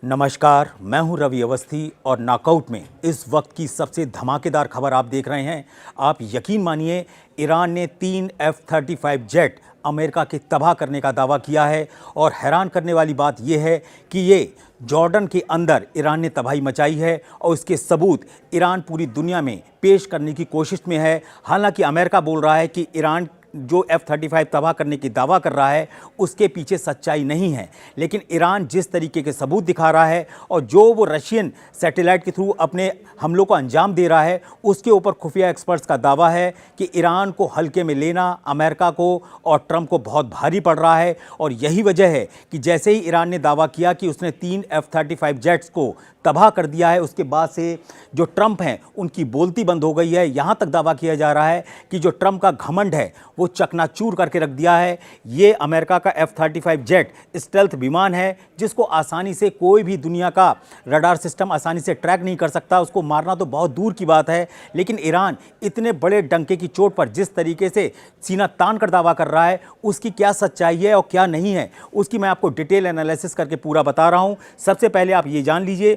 नमस्कार, मैं हूं रवि अवस्थी और नॉकआउट में इस वक्त की सबसे धमाकेदार खबर आप देख रहे हैं। आप यकीन मानिए, ईरान ने 3 F-35 जेट अमेरिका के तबाह करने का दावा किया है और हैरान करने वाली बात यह है कि ये जॉर्डन के अंदर ईरान ने तबाही मचाई है और इसके सबूत ईरान पूरी दुनिया में पेश करने की कोशिश में है। हालांकि अमेरिका बोल रहा है कि ईरान जो F-35 तबाह करने की दावा कर रहा है उसके पीछे सच्चाई नहीं है, लेकिन ईरान जिस तरीके के सबूत दिखा रहा है और जो वो रशियन सैटेलाइट के थ्रू अपने हमलों को अंजाम दे रहा है, उसके ऊपर खुफिया एक्सपर्ट्स का दावा है कि ईरान को हल्के में लेना अमेरिका को और ट्रंप को बहुत भारी पड़ रहा है। और यही वजह है कि जैसे ही ईरान ने दावा किया कि उसने 3 F-35 जेट्स को तबाह कर दिया है, उसके बाद से जो ट्रंप हैं उनकी बोलती बंद हो गई है। यहाँ तक दावा किया जा रहा है कि जो ट्रंप का घमंड है वो चकनाचूर करके रख दिया है। ये अमेरिका का F-35 जेट स्टेल्थ विमान है जिसको आसानी से कोई भी दुनिया का रडार सिस्टम आसानी से ट्रैक नहीं कर सकता। उसको मारना तो बहुत दूर की बात है, लेकिन ईरान इतने बड़े डंके की चोट पर जिस तरीके से सीना तान कर दावा कर रहा है, उसकी क्या सच्चाई है और क्या नहीं है, उसकी मैं आपको डिटेल एनालिसिस करके पूरा बता रहा हूँ। सबसे पहले आप ये जान लीजिए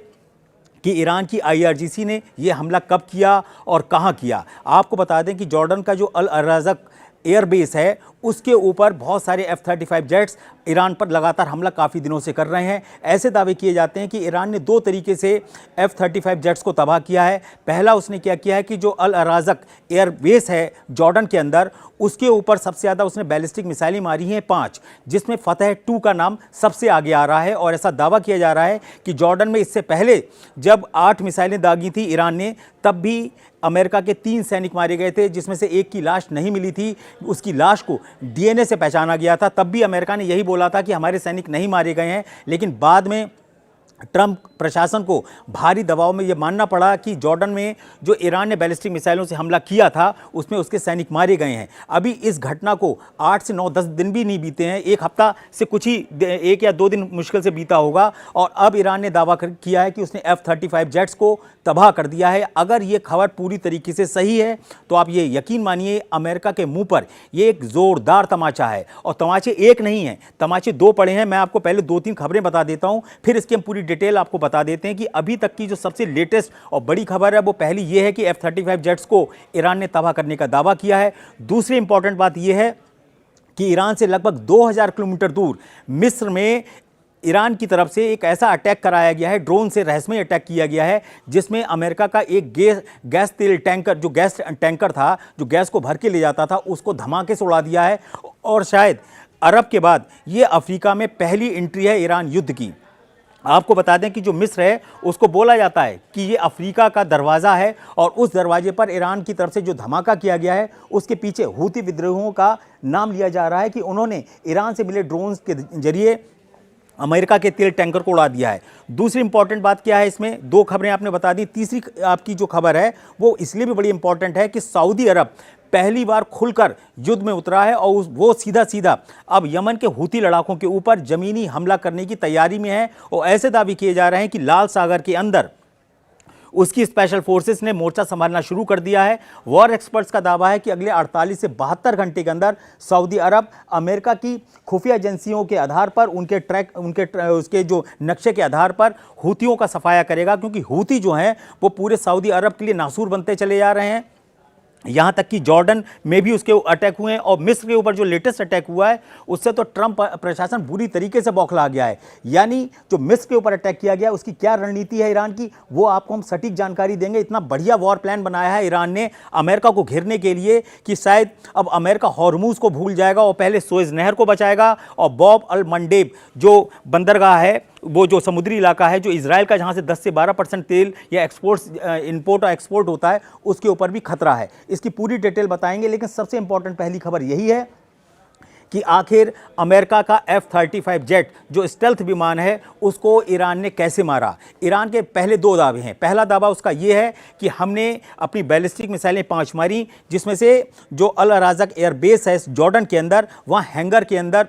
कि ईरान की IRGC ने यह हमला कब किया और कहां किया। आपको बता दें कि जॉर्डन का जो अल अराज़क एयरबेस है उसके ऊपर बहुत सारे F-35 जेट्स ईरान पर लगातार हमला काफ़ी दिनों से कर रहे हैं। ऐसे दावे किए जाते हैं कि ईरान ने 2 तरीके से F-35 जेट्स को तबाह किया है। पहला उसने क्या किया है कि जो अल अराज़क एयरबेस है जॉर्डन के अंदर, उसके ऊपर सबसे ज़्यादा उसने बैलिस्टिक मिसाइलें मारी हैं 5, जिसमें फतह 2 का नाम सबसे आगे आ रहा है। और ऐसा दावा किया जा रहा है कि जॉर्डन में इससे पहले जब 8 मिसाइलें दागी थी ईरान ने, तब भी अमेरिका के 3 सैनिक मारे गए थे, जिसमें से एक की लाश नहीं मिली थी। उसकी लाश को DNA से पहचाना गया था। तब भी अमेरिका ने यही बोला था कि हमारे सैनिक नहीं मारे गए हैं, लेकिन बाद में ट्रंप प्रशासन को भारी दबाव में यह मानना पड़ा कि जॉर्डन में जो ईरान ने बैलिस्टिक मिसाइलों से हमला किया था उसमें उसके सैनिक मारे गए हैं। अभी इस घटना को 8 से 9-10 दिन भी नहीं बीते हैं, 1 हफ्ता से कुछ ही 1 या 2 दिन मुश्किल से बीता होगा और अब ईरान ने दावा किया है कि उसने F-35 जेट्स को तबाह कर दिया है। अगर ये खबर पूरी तरीके से सही है तो आप ये यकीन मानिए, अमेरिका के मुंह पर ये एक जोरदार तमाचा है। और तमाचे एक नहीं हैं, तमाचे 2 पड़े हैं। मैं आपको पहले 2-3 खबरें बता देता हूं, फिर इसकी हम पूरी डिटेल आपको बता देते हैं कि अभी तक की जो सबसे लेटेस्ट और बड़ी खबर है वो पहली ये है कि F-35 जेट्स को ईरान ने तबाह करने का दावा किया है। दूसरी इंपॉर्टेंट बात यह है कि ईरान से लगभग 2000 किलोमीटर दूर मिस्र में ईरान की तरफ से एक ऐसा अटैक कराया गया है, ड्रोन से रहस्यमय अटैक किया गया है, जिसमें अमेरिका का एक गैस तेल टैंकर, जो गैस टैंकर था जो गैस को भर के ले जाता था, उसको धमाके से उड़ा दिया है। और शायद अरब के बाद ये अफ्रीका में पहली एंट्री है ईरान युद्ध की। आपको बता दें कि जो मिस्र है उसको बोला जाता है कि ये अफ्रीका का दरवाज़ा है और उस दरवाजे पर ईरान की तरफ से जो धमाका किया गया है उसके पीछे हूती विद्रोहियों का नाम लिया जा रहा है कि उन्होंने ईरान से मिले ड्रोन्स के जरिए अमेरिका के तेल टैंकर को उड़ा दिया है। दूसरी इंपॉर्टेंट बात क्या है, इसमें 2 खबरें आपने बता दी। तीसरी आपकी जो खबर है वो इसलिए भी बड़ी इंपॉर्टेंट है कि सऊदी अरब पहली बार खुलकर युद्ध में उतरा है और वो सीधा सीधा अब यमन के हूती लड़ाकों के ऊपर जमीनी हमला करने की तैयारी में है। और ऐसे दावे किए जा रहे हैं कि लाल सागर के अंदर उसकी स्पेशल फोर्सेस ने मोर्चा संभालना शुरू कर दिया है। वॉर एक्सपर्ट्स का दावा है कि अगले 48 से 72 घंटे के अंदर सऊदी अरब अमेरिका की खुफिया एजेंसियों के आधार पर उसके जो नक्शे के आधार पर हूतियों का सफाया करेगा, क्योंकि हूती जो हैं वो पूरे सऊदी अरब के लिए नासूर बनते चले जा रहे हैं। यहाँ तक कि जॉर्डन में भी उसके अटैक हुए हैं और मिस्र के ऊपर जो लेटेस्ट अटैक हुआ है उससे तो ट्रंप प्रशासन बुरी तरीके से बौखला गया है। यानी जो मिस्र के ऊपर अटैक किया गया उसकी क्या रणनीति है ईरान की, वो आपको हम सटीक जानकारी देंगे। इतना बढ़िया वॉर प्लान बनाया है ईरान ने अमेरिका को घेरने के लिए कि शायद अब अमेरिका हॉर्मूज को भूल जाएगा और पहले सुएज नहर को बचाएगा और बॉब अल मंडेब जो बंदरगाह है, वो जो समुद्री इलाका है जो इजराइल का, जहां से 10 से 12% तेल या इंपोर्ट और एक्सपोर्ट होता है, उसके ऊपर भी खतरा है। इसकी पूरी डिटेल बताएंगे, लेकिन सबसे इंपॉर्टेंट पहली खबर यही है कि आखिर अमेरिका का F-35 जेट जो स्टेल्थ विमान है उसको ईरान ने कैसे मारा। ईरान के पहले 2 दावे हैं। पहला दावा उसका ये है कि हमने अपनी बैलिस्टिक मिसाइलें 5 मारी, जिसमें से जो अल अराज़क एयरबेस है जॉर्डन के अंदर, वहाँ हैंगर के अंदर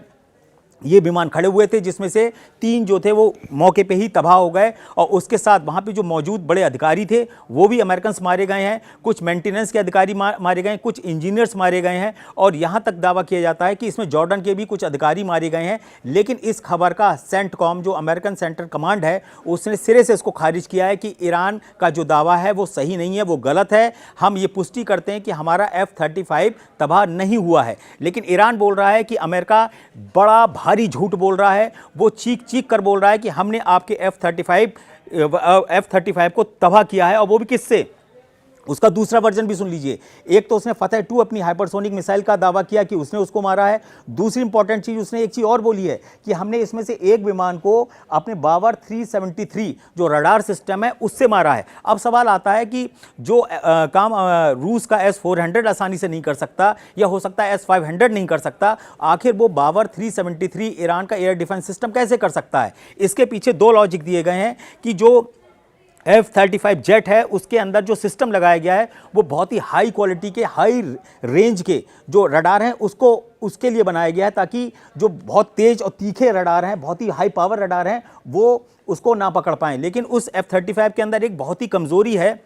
ये विमान खड़े हुए थे, जिसमें से 3 जो थे वो मौके पे ही तबाह हो गए और उसके साथ वहाँ पे जो मौजूद बड़े अधिकारी थे वो भी अमेरिकन मारे गए हैं, कुछ मेंटेनेंस के अधिकारी मारे गए हैं, कुछ इंजीनियर्स मारे गए हैं और यहाँ तक दावा किया जाता है कि इसमें जॉर्डन के भी कुछ अधिकारी मारे गए हैं। लेकिन इस खबर का सेंटकॉम, जो अमेरिकन सेंट्रल कमांड है, उसने सिरे से इसको खारिज किया है कि ईरान का जो दावा है वो सही नहीं है, वो गलत है। हम ये पुष्टि करते हैं कि हमारा F-35 तबाह नहीं हुआ है। लेकिन ईरान बोल रहा है कि अमेरिका बड़ा भारी झूठ बोल रहा है, वो चीख चीख कर बोल रहा है कि हमने आपके F-35 को तबाह किया है, और वो भी किससे। उसका दूसरा वर्जन भी सुन लीजिए। एक तो उसने फतेह 2 अपनी हाइपरसोनिक मिसाइल का दावा किया कि उसने उसको मारा है। दूसरी इंपॉर्टेंट चीज, उसने एक चीज और बोली है कि हमने इसमें से एक विमान को अपने बावर 373 जो रडार सिस्टम है उससे मारा है। अब सवाल आता है कि जो काम रूस का S-400 आसानी से नहीं कर सकता, या हो सकता है S-500 नहीं कर सकता, आखिर वो बावर 373 ईरान का एयर डिफेंस सिस्टम कैसे कर सकता है। इसके पीछे 2 लॉजिक दिए गए हैं कि जो F-35 जेट है उसके अंदर जो सिस्टम लगाया गया है वो बहुत ही हाई क्वालिटी के, हाई रेंज के जो रडार हैं उसको उसके लिए बनाया गया है, ताकि जो बहुत तेज और तीखे रडार हैं, बहुत ही हाई पावर रडार हैं, वो उसको ना पकड़ पाएं। लेकिन उस F-35 के अंदर एक बहुत ही कमज़ोरी है,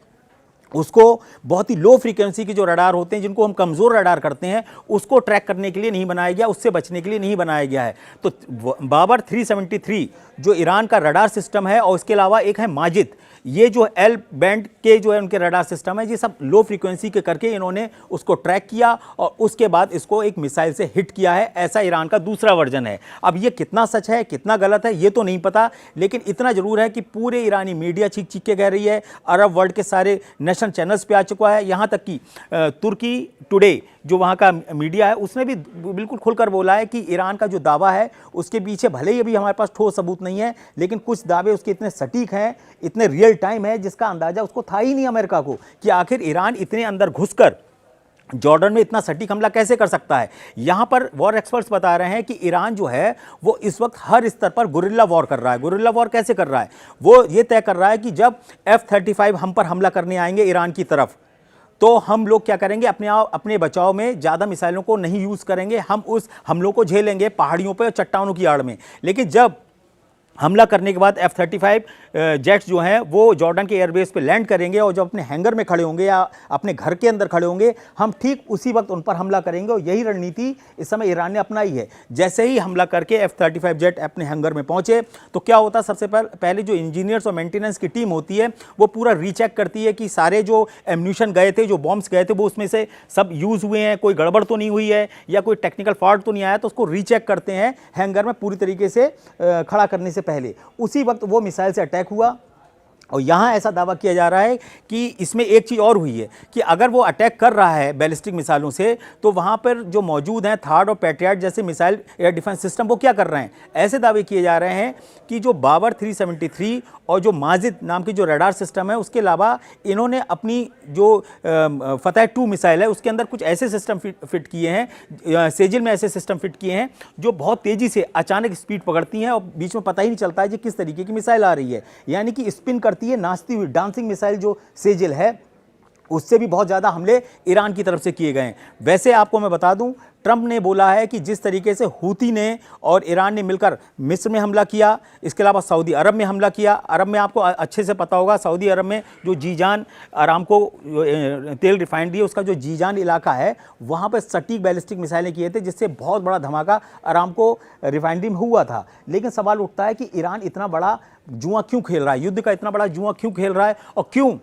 उसको बहुत ही लो फ्रीक्वेंसी के जो रडार होते हैं, जिनको हम कमज़ोर रडार करते हैं, उसको ट्रैक करने के लिए नहीं बनाया गया, उससे बचने के लिए नहीं बनाया गया है। तो बाबर 373 जो ईरान का रडार सिस्टम है, और उसके अलावा एक है माजिद, ये जो एल बैंड के जो है उनके रडार सिस्टम है, ये सब लो फ्रीक्वेंसी के करके इन्होंने उसको ट्रैक किया और उसके बाद इसको एक मिसाइल से हिट किया है। ऐसा ईरान का दूसरा वर्जन है। अब ये कितना सच है कितना गलत है ये तो नहीं पता, लेकिन इतना जरूर है कि पूरे ईरानी मीडिया चीख चीख के कह रही है, अरब वर्ल्ड के सारे नेशनल चैनल्स पे आ चुका है, यहाँ तक कि तुर्की टुडे जो वहाँ का मीडिया है उसने भी बिल्कुल खुलकर बोला है कि ईरान का जो दावा है उसके पीछे भले ही अभी हमारे पास ठोस सबूत नहीं है, लेकिन कुछ दावे उसके इतने सटीक हैं, इतने रियल टाइम है, जिसका अंदाजा उसको था ही नहीं अमेरिका को, कि आखिर ईरान इतने अंदर घुसकर जॉर्डन में इतना सटीक हमला कैसे कर सकता है। यहाँ पर वॉर एक्सपर्ट्स बता रहे हैं कि ईरान जो है वो इस वक्त हर स्तर पर गुरिल्ला वॉर कर रहा है। गुरिल्ला वॉर कैसे कर रहा है, वो ये तय कर रहा है कि जब F-35 हम पर हमला करने आएंगे ईरान की तरफ, तो हम लोग क्या करेंगे, अपने बचाव में ज़्यादा मिसाइलों को नहीं यूज़ करेंगे, हम उस हमलों को झेलेंगे पहाड़ियों पे और चट्टानों की आड़ में। लेकिन जब हमला करने के बाद F-35 जेट्स जो हैं वो जॉर्डन के एयरबेस पे लैंड करेंगे, और जब अपने हैंगर में खड़े होंगे या अपने घर के अंदर खड़े होंगे, हम ठीक उसी वक्त उन पर हमला करेंगे। और यही रणनीति इस समय ईरान ने अपनाई है। जैसे ही हमला करके F-35 जेट अपने हैंगर में पहुंचे तो क्या होता, सबसे पहले जो इंजीनियर्स और मेंटेनेंस की टीम होती है वो पूरा रीचेक करती है कि सारे जो एम्यूनिशन गए थे, जो बॉम्ब्स गए थे, वो उसमें से सब यूज़ हुए हैं, कोई गड़बड़ तो नहीं हुई है या कोई टेक्निकल फॉल्ट तो नहीं आया, तो उसको रीचेक करते हैं हैंगर में पूरी तरीके से खड़ा करने से पहले। उसी वक्त वो मिसाइल से अटैक हुआ, और यहाँ ऐसा दावा किया जा रहा है कि इसमें एक चीज़ और हुई है कि अगर वो अटैक कर रहा है बैलिस्टिक मिसाइलों से, तो वहाँ पर जो मौजूद हैं थार्ड और पैट्रियट जैसे मिसाइल एयर डिफेंस सिस्टम वो क्या कर रहे हैं। ऐसे दावे किए जा रहे हैं कि जो बाबर 373 और जो माजिद नाम की जो रडार सिस्टम है, उसके अलावा इन्होंने अपनी जो फतेह 2 मिसाइल है उसके अंदर कुछ ऐसे सिस्टम फिट किए हैं, सेजिल में ऐसे सिस्टम फिट किए हैं जो बहुत तेज़ी से अचानक स्पीड पकड़ती हैं और बीच में पता ही नहीं चलता है कि किस तरीके की मिसाइल आ रही है, यानी कि स्पिन करती है, नाचती हुई डांसिंग मिसाइल जो सेजिल है, उससे भी बहुत ज़्यादा हमले ईरान की तरफ से किए गए हैं। वैसे आपको मैं बता दूं, ट्रंप ने बोला है कि जिस तरीके से हूती ने और ईरान ने मिलकर मिस्र में हमला किया, इसके अलावा सऊदी अरब में हमला किया। अरब में आपको अच्छे से पता होगा, सऊदी अरब में जो जीजान आरामको तेल रिफाइनरी है उसका जो जीजान इलाका है, वहाँ पर सटीक बैलिस्टिक मिसाइलें किए थे, जिससे बहुत बड़ा धमाका आरामको रिफाइनरी में हुआ था। लेकिन सवाल उठता है कि ईरान इतना बड़ा जुआ क्यों खेल रहा है, युद्ध का इतना बड़ा जुआ क्यों खेल रहा है, और क्यों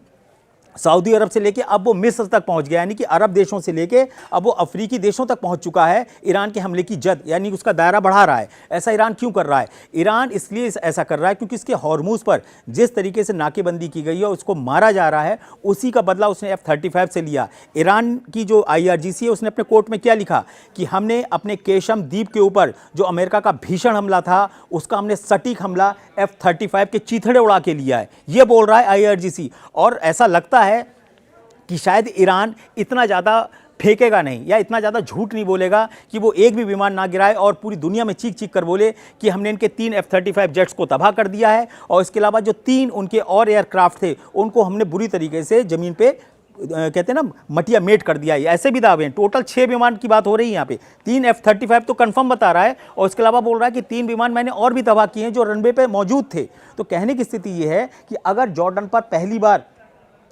सऊदी अरब से लेके अब वो मिस्र तक पहुंच गया, यानी कि अरब देशों से लेके अब वो अफ्रीकी देशों तक पहुंच चुका है ईरान के हमले की जद, यानी उसका दायरा बढ़ा रहा है। ऐसा ईरान क्यों कर रहा है? ईरान इसलिए ऐसा कर रहा है क्योंकि इसके हॉर्मुज पर जिस तरीके से नाकेबंदी की गई है, उसको मारा जा रहा है, उसी का बदला उसने F-35 से लिया। ईरान की जो IRGC है उसने अपने कोर्ट में क्या लिखा कि हमने अपने केशम द्वीप के ऊपर जो अमेरिका का भीषण हमला था, उसका हमने सटीक हमला F-35 के चीथड़े उड़ा के लिया है, ये बोल रहा है IRGC। और ऐसा लगता है कि शायद ईरान इतना ज़्यादा फेंकेगा नहीं या इतना ज़्यादा झूठ नहीं बोलेगा कि वो एक भी विमान ना गिराए और पूरी दुनिया में चीख चीख कर बोले कि हमने इनके 3 F-35 जेट्स को तबाह कर दिया है, और इसके अलावा जो 3 उनके और एयरक्राफ्ट थे उनको हमने बुरी तरीके से ज़मीन पे कहते हैं ना मटिया मेट कर दिया, ऐसे भी दावे हैं। टोटल 6 विमान की बात हो रही है यहाँ पे। 3 F-35 तो कंफर्म बता रहा है और इसके अलावा बोल रहा है कि 3 विमान मैंने और भी तबाह किए हैं जो रनवे पे मौजूद थे। तो कहने की स्थिति ये है कि अगर जॉर्डन पर पहली बार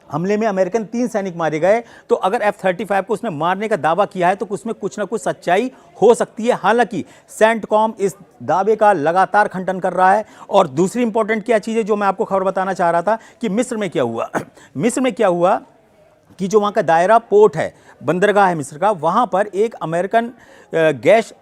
हमले में अमेरिकन 3 सैनिक मारे गए, तो अगर F-35 को उसने मारने का दावा किया है तो उसमें कुछ ना कुछ सच्चाई हो सकती है। हालांकि सेंटकॉम इस दावे का लगातार खंडन कर रहा है। और दूसरी इंपॉर्टेंट क्या चीज़ है जो मैं आपको खबर बताना चाह रहा था कि मिस्र में क्या हुआ मिस्र में क्या हुआ कि जो वहाँ का दायरा पोर्ट है, बंदरगाह है मिस्र का, वहाँ पर एक अमेरिकन गैस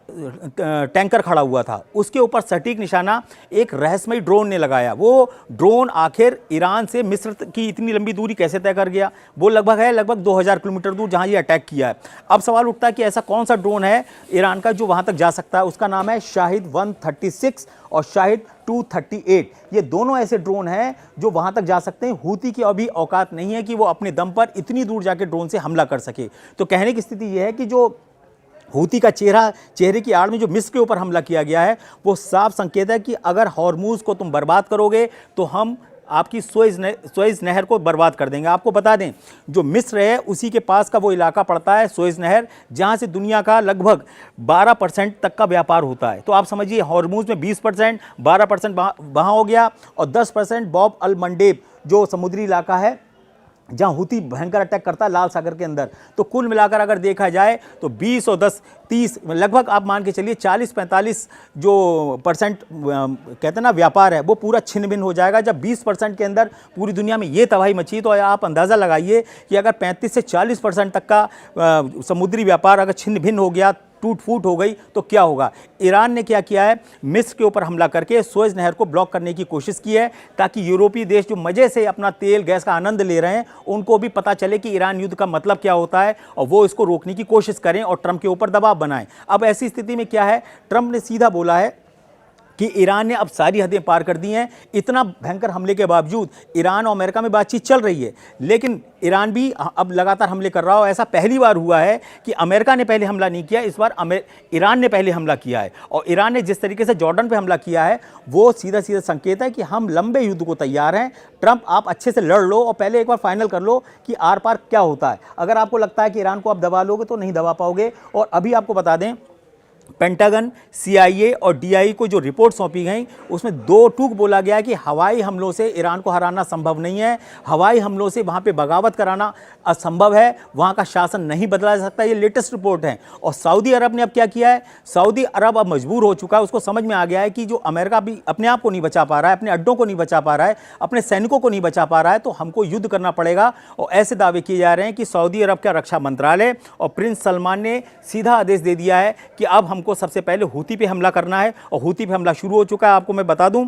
टैंकर खड़ा हुआ था। उसके ऊपर सटीक निशाना एक रहस्यमयी ड्रोन ने लगाया। वो ड्रोन आखिर ईरान से मिस्र की इतनी लंबी दूरी कैसे तय कर गया? वो लगभग 2000 किलोमीटर दूर जहाँ ये अटैक किया है। अब सवाल उठता है कि ऐसा कौन सा ड्रोन है ईरान का जो वहाँ तक जा सकता है? उसका नाम है शाहिद 136 और शाहिद 238। ये दोनों ऐसे ड्रोन हैं जो वहां तक जा सकते हैं। हूती की अभी औकात नहीं है कि वो अपने दम पर इतनी दूर जाके ड्रोन से हमला कर सके। तो कहने की स्थिति यह है कि जो हूती का चेहरे की आड़ में जो मिस्र के ऊपर हमला किया गया है, वो साफ संकेत है कि अगर हॉर्मूज को तुम बर्बाद करोगे तो हम आपकी सुएज नहर को बर्बाद कर देंगे। आपको बता दें, जो मिस्र है उसी के पास का वो इलाका पड़ता है सुएज नहर, जहां से दुनिया का लगभग 12% तक का व्यापार होता है। तो आप समझिए हॉर्मूज में 20%, 12% वहाँ हो गया और 10% बॉब अल मंडेब जो समुद्री इलाका है जहां हूती भयंकर अटैक करता है लाल सागर के अंदर। तो कुल मिलाकर अगर देखा जाए तो 20 और 10, 30 लगभग आप मान के चलिए 40-45 जो % कहते हैं ना व्यापार है वो पूरा छिन्न भिन्न हो जाएगा। जब 20% के अंदर पूरी दुनिया में ये तबाही मची तो आप अंदाज़ा लगाइए कि अगर 35 से 40% तक का समुद्री व्यापार अगर छिन्न भिन्न हो गया, टूट फूट हो गई, तो क्या होगा। ईरान ने क्या किया है, मिस्र के ऊपर हमला करके सुएज नहर को ब्लॉक करने की कोशिश की है ताकि यूरोपीय देश जो मजे से अपना तेल गैस का आनंद ले रहे हैं उनको भी पता चले कि ईरान युद्ध का मतलब क्या होता है और वो इसको रोकने की कोशिश करें और ट्रंप के ऊपर दबाव बनाएं। अब ऐसी स्थिति में क्या है, ट्रंप ने सीधा बोला है कि ईरान ने अब सारी हदें पार कर दी हैं। इतना भयंकर हमले के बावजूद ईरान और अमेरिका में बातचीत चल रही है, लेकिन ईरान भी अब लगातार हमले कर रहा हो। ऐसा पहली बार हुआ है कि अमेरिका ने पहले हमला नहीं किया, इस बार ईरान ने पहले हमला किया है। और ईरान ने जिस तरीके से जॉर्डन पे हमला किया है वो सीधा सीधा संकेत है कि हम लंबे युद्ध को तैयार हैं। ट्रंप आप अच्छे से लड़ लो और पहले एक बार फाइनल कर लो कि आर पार क्या होता है। अगर आपको लगता है कि ईरान को आप दबा लोगे तो नहीं दबा पाओगे। और अभी आपको बता दें, पेंटागन, CIA और DI को जो रिपोर्ट सौंपी गई उसमें 2 टूक बोला गया कि हवाई हमलों से ईरान को हराना संभव नहीं है, हवाई हमलों से वहाँ पे बगावत कराना असंभव है, वहाँ का शासन नहीं बदला जा सकता। ये लेटेस्ट रिपोर्ट है। और सऊदी अरब ने अब क्या किया है, सऊदी अरब अब मजबूर हो चुका है, उसको समझ में आ गया है कि जो अमेरिका भी अपने आप को नहीं बचा पा रहा है, अपने अड्डों को नहीं बचा पा रहा है, अपने सैनिकों को नहीं बचा पा रहा है, तो हमको युद्ध करना पड़ेगा। और ऐसे दावे किए जा रहे हैं कि सऊदी अरब का रक्षा मंत्रालय और प्रिंस सलमान ने सीधा आदेश दे दिया है कि अब हमको सबसे पहले हूती पे हमला करना है। और हूती पे हमला शुरू हो चुका है। आपको मैं बता दूं,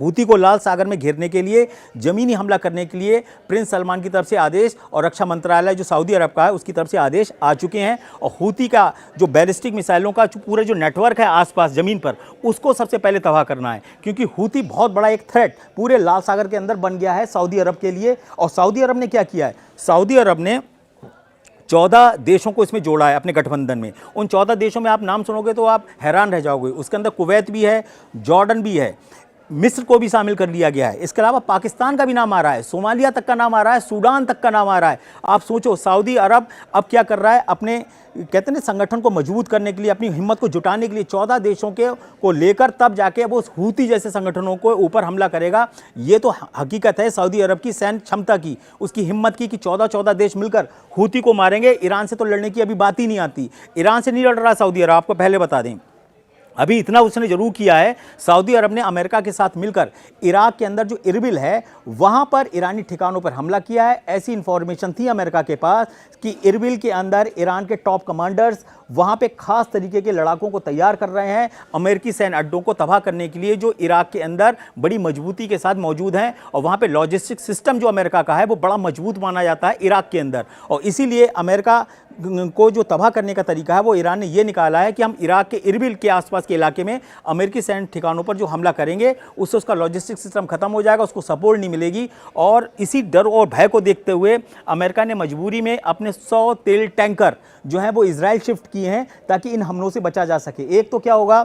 हूती को लाल सागर में घेरने के लिए, जमीनी हमला करने के लिए प्रिंस सलमान की तरफ से आदेश और रक्षा मंत्रालय जो सऊदी अरब का है उसकी तरफ से आदेश आ चुके हैं। और हूती का जो बैलिस्टिक मिसाइलों का पूरा जो नेटवर्क है आसपास ज़मीन पर, उसको सबसे पहले तबाह करना है, क्योंकि हूती बहुत बड़ा एक थ्रेट पूरे लाल सागर के अंदर बन गया है सऊदी अरब के लिए। और सऊदी अरब ने क्या किया है, सऊदी अरब ने 14 देशों को इसमें जोड़ा है अपने गठबंधन में। उन 14 देशों में आप नाम सुनोगे तो आप हैरान रह जाओगे। उसके अंदर कुवैत भी है, जॉर्डन भी है, मिस्र को भी शामिल कर लिया गया है। इसके अलावा पाकिस्तान का भी नाम आ रहा है, सोमालिया तक का नाम आ रहा है, सूडान तक का नाम आ रहा है। आप सोचो सऊदी अरब अब क्या कर रहा है, अपने कहते हैं संगठन को मजबूत करने के लिए, अपनी हिम्मत को जुटाने के लिए 14 देशों को लेकर तब जाके वो हूती जैसे संगठनों को ऊपर हमला करेगा। ये तो हकीकत है सऊदी अरब की सैन्य क्षमता की, उसकी हिम्मत की कि 14 देश मिलकर हूती को मारेंगे। ईरान से तो लड़ने की अभी बात ही नहीं आती। ईरान से नहीं लड़ रहा सऊदी अरब, आपको पहले बता दें। अभी इतना उसने जरूर किया है, सऊदी अरब ने अमेरिका के साथ मिलकर इराक के अंदर जो इरबिल है वहां पर ईरानी ठिकानों पर हमला किया है। ऐसी इंफॉर्मेशन थी अमेरिका के पास कि इरबिल के अंदर ईरान के टॉप कमांडर्स वहां पे खास तरीके के लड़ाकों को तैयार कर रहे हैं अमेरिकी सैन्य अड्डों को तबाह करने के लिए, जो इराक के अंदर बड़ी मजबूती के साथ मौजूद हैं। और वहां पे लॉजिस्टिक सिस्टम जो अमेरिका का है वो बड़ा मजबूत माना जाता है इराक के अंदर। और इसीलिए अमेरिका को जो तबाह करने का तरीका है वो ईरान ने ये निकाला है कि हम इराक के इरबिल के आसपास के इलाके में अमेरिकी सैन्य ठिकानों पर जो हमला करेंगे उससे उसका लॉजिस्टिक सिस्टम खत्म हो जाएगा, उसको सपोर्ट नहीं मिलेगी। और इसी डर और भय को देखते हुए अमेरिका ने मजबूरी में अपने 100 तेल टैंकर जो हैं वो इजराइल शिफ्ट किए हैं ताकि इन हमलों से बचा जा सके। एक तो क्या होगा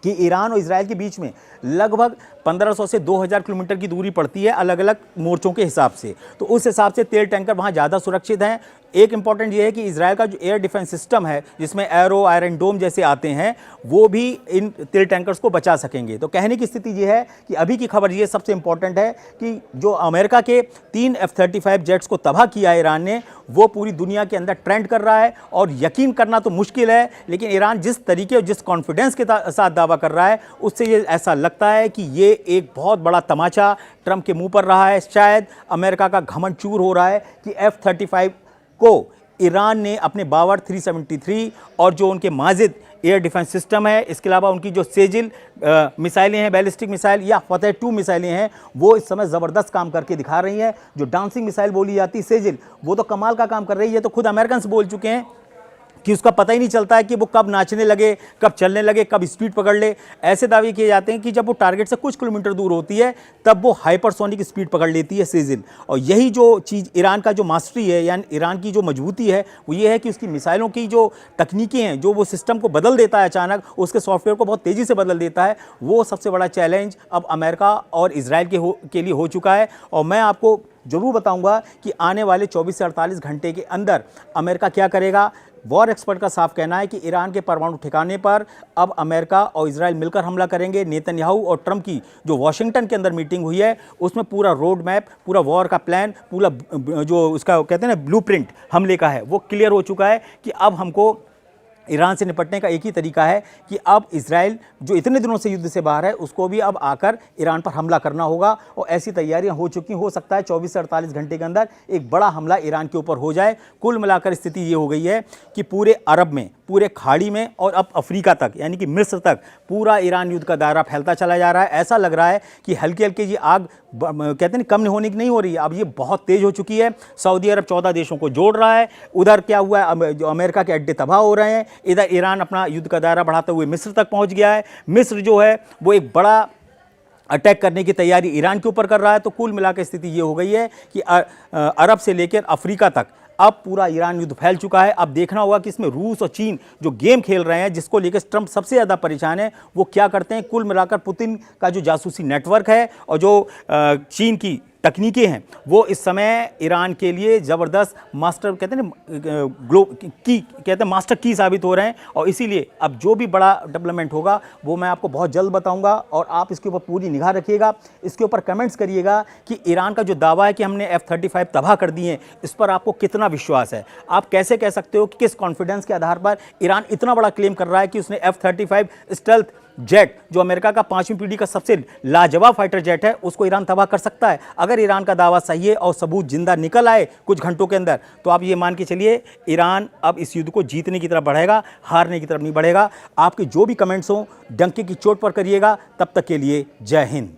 कि ईरान और इजराइल के बीच में लगभग 1500 से 2000 किलोमीटर की दूरी पड़ती है अलग अलग मोर्चों के हिसाब से। तो उस हिसाब से तेल टैंकर वहाँ ज़्यादा सुरक्षित हैं। एक इंपॉर्टेंट ये है कि इजराइल का जो एयर डिफेंस सिस्टम है, जिसमें एरो, आयरन डोम जैसे आते हैं, वो भी इन तेल टैंकर्स को बचा सकेंगे। तो कहने की स्थिति ये है कि अभी की खबर ये सबसे इंपॉर्टेंट है कि जो अमेरिका के 3 F-35 जेट्स को तबाह किया ईरान ने, वो पूरी दुनिया के अंदर ट्रेंड कर रहा है। और यकीन करना तो मुश्किल है, लेकिन ईरान जिस तरीके और जिस कॉन्फिडेंस के साथ दावा कर रहा है, उससे ये ऐसा लगता है कि ये एक बहुत बड़ा तमाचा ट्रंप के मुंह पर रहा है। शायद अमेरिका का घमंड चूर हो रहा है कि F-35 को ईरान ने अपने बावर 373 और जो उनके माजिद एयर डिफेंस सिस्टम है, इसके अलावा उनकी जो सेजिल मिसाइलें हैं, बैलिस्टिक मिसाइल या फतेह 2 मिसाइलें हैं, वो इस समय ज़बरदस्त काम करके दिखा रही हैं। जो डांसिंग मिसाइल बोली जाती है सेजिल, वो तो कमाल का काम कर रही है। तो खुद अमेरिकन बोल चुके हैं कि उसका पता ही नहीं चलता है कि वो कब नाचने लगे, कब चलने लगे, कब स्पीड पकड़ ले। ऐसे दावे किए जाते हैं कि जब वो टारगेट से कुछ किलोमीटर दूर होती है, तब वो हाइपरसोनिक स्पीड पकड़ लेती है सेजिल। और यही जो चीज़ ईरान का जो मास्टरी है, यानी ईरान की जो मजबूती है, वो ये है कि उसकी मिसाइलों की जो तकनीकें हैं, जो वो सिस्टम को बदल देता है अचानक, उसके सॉफ्टवेयर को बहुत तेज़ी से बदल देता है। वो सबसे बड़ा चैलेंज अब अमेरिका और इजराइल के लिए हो चुका है। और मैं आपको ज़रूर बताऊँगा कि आने वाले 24 से 48 घंटे के अंदर अमेरिका क्या करेगा। वॉर एक्सपर्ट का साफ कहना है कि ईरान के परमाणु ठिकाने पर अब अमेरिका और इजराइल मिलकर हमला करेंगे। नेतन्याहू और ट्रंप की जो वॉशिंगटन के अंदर मीटिंग हुई है, उसमें पूरा रोड मैप, पूरा वॉर का प्लान, पूरा जो उसका कहते हैं ना ब्लूप्रिंट हमले का है, वो क्लियर हो चुका है कि अब हमको ईरान से निपटने का एक ही तरीका है कि अब इजराइल जो इतने दिनों से युद्ध से बाहर है, उसको भी अब आकर ईरान पर हमला करना होगा। और ऐसी तैयारियां हो चुकी। हो सकता है 24 से 48 घंटे के अंदर एक बड़ा हमला ईरान के ऊपर हो जाए। कुल मिलाकर स्थिति ये हो गई है कि पूरे अरब में, पूरे खाड़ी में और अब अफ्रीका तक, यानी कि मिस्र तक, पूरा ईरान युद्ध का दायरा फैलता चला जा रहा है। ऐसा लग रहा है कि हल्की हल्की ये आग कहते हैं कम होने की नहीं हो रही है, अब ये बहुत तेज हो चुकी है। सऊदी अरब 14 देशों को जोड़ रहा है। उधर क्या हुआ है, जो अमेरिका के अड्डे तबाह हो रहे हैं। इधर ईरान अपना युद्ध का दायरा बढ़ाते हुए मिस्र तक पहुंच गया है। मिस्र जो है वो एक बड़ा अटैक करने की तैयारी ईरान के ऊपर कर रहा है। तो कुल मिलाकर स्थिति ये हो गई है कि अरब से लेकर अफ्रीका तक अब पूरा ईरान युद्ध फैल चुका है। अब देखना होगा कि इसमें रूस और चीन जो गेम खेल रहे हैं, जिसको लेकर ट्रंप सबसे ज़्यादा परेशान है, वो क्या करते हैं। कुल मिलाकर पुतिन का जो जासूसी नेटवर्क है और जो चीन की तकनीकें हैं, वो इस समय ईरान के लिए ज़बरदस्त मास्टर कहते हैं ना मास्टर की साबित हो रहे हैं। और इसीलिए अब जो भी बड़ा डेवलपमेंट होगा वो मैं आपको बहुत जल्द बताऊंगा। और आप इसके ऊपर पूरी निगाह रखिएगा, इसके ऊपर कमेंट्स करिएगा कि ईरान का जो दावा है कि हमने F-35 तबाह कर दिए, इस पर आपको कितना विश्वास है। आप कैसे कह सकते हो कि किस कॉन्फिडेंस के आधार पर ईरान इतना बड़ा क्लेम कर रहा है कि उसने F-35 स्टेल्थ जेट, जो अमेरिका का 5वीं पीढ़ी का सबसे लाजवाब फाइटर जेट है, उसको ईरान तबाह कर सकता है। अगर ईरान का दावा सही है और सबूत जिंदा निकल आए कुछ घंटों के अंदर, तो आप ये मान के चलिए ईरान अब इस युद्ध को जीतने की तरफ बढ़ेगा, हारने की तरफ नहीं बढ़ेगा। आपके जो भी कमेंट्स हों डंके की चोट पर करिएगा। तब तक के लिए जय हिंद।